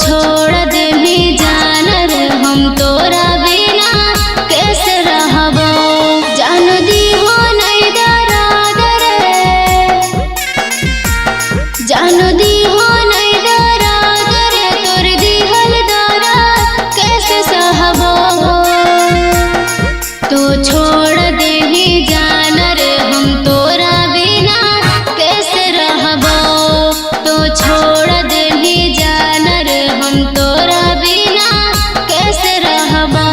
छोड़ दे भी जानर हम तोरा बिना कैसे रहबो। जान दी हो नहीं दरादर, जान दी हो नहीं दरादर, तोर दिहल दरा कैसे सहबो। तो छोड़ दे भी जानर हम तोरा बिना कैसे रहबो। तो छोड़ दे भी जानर हम तोरा बिना कैसे रहबो।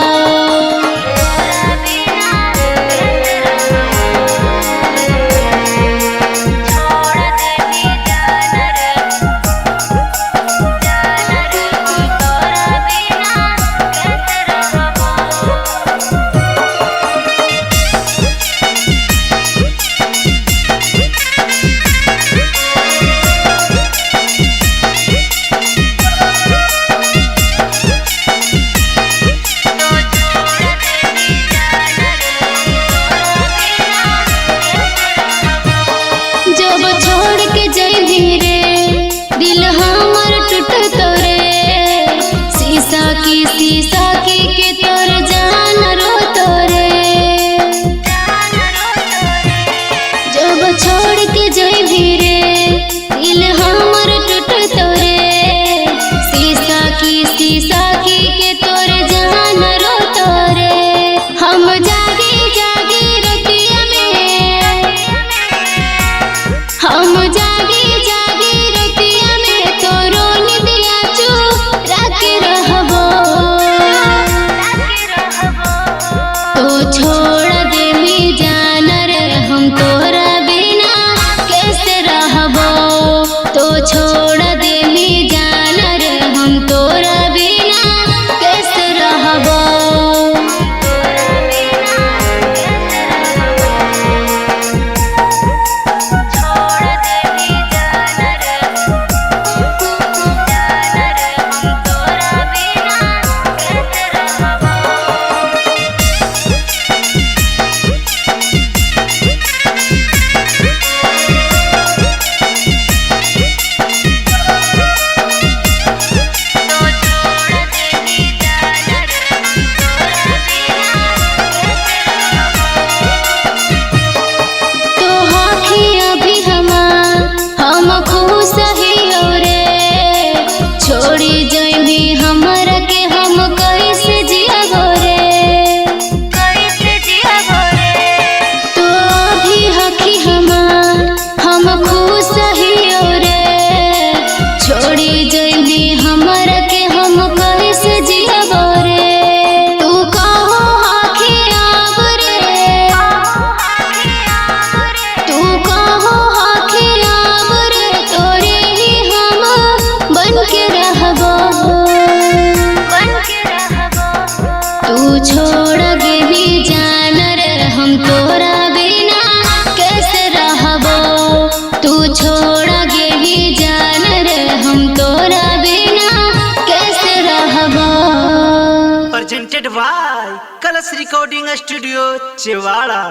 जब छोड़ के जइबी रे दिल हमर टूटतो रे। शीशा की के तोर जान रोतो रे। जब छोड़ के जइबी रे दिल हमर टूटतो रे। शीशा की के तोर जान रोतो रे। हम जागी जागी रतिया में, हम जागी जागी रतिया में तोरो निदिया चुरा के रहबो। तो छोड़ दे भी जानर हम तोरा बिना कैसे रहबो। तो छोड़ दे भी जानर हम तोरा बिना कैसे रहबो। छोड़ी जइबी हमर के हम कैसे जियबो रे, कैसे जियबो रे। तो अभी हखी हम खुश हियो रे। छोड़ी जइबी हमर के हम कैसे जियबो रे। तू कहो हखी आब रे, तू कहो हखी आब रे। तोरे ही हम बन के रहबो। तू छोड़ गे भी जानर हम तोरा बिना कैसे रहबो। तू छोड़ गे भी जानर हम तोरा बिना कैसे रहबो। प्रेजेंटेड बाय कलश रिकॉर्डिंग स्टूडियो चेवाड़ा।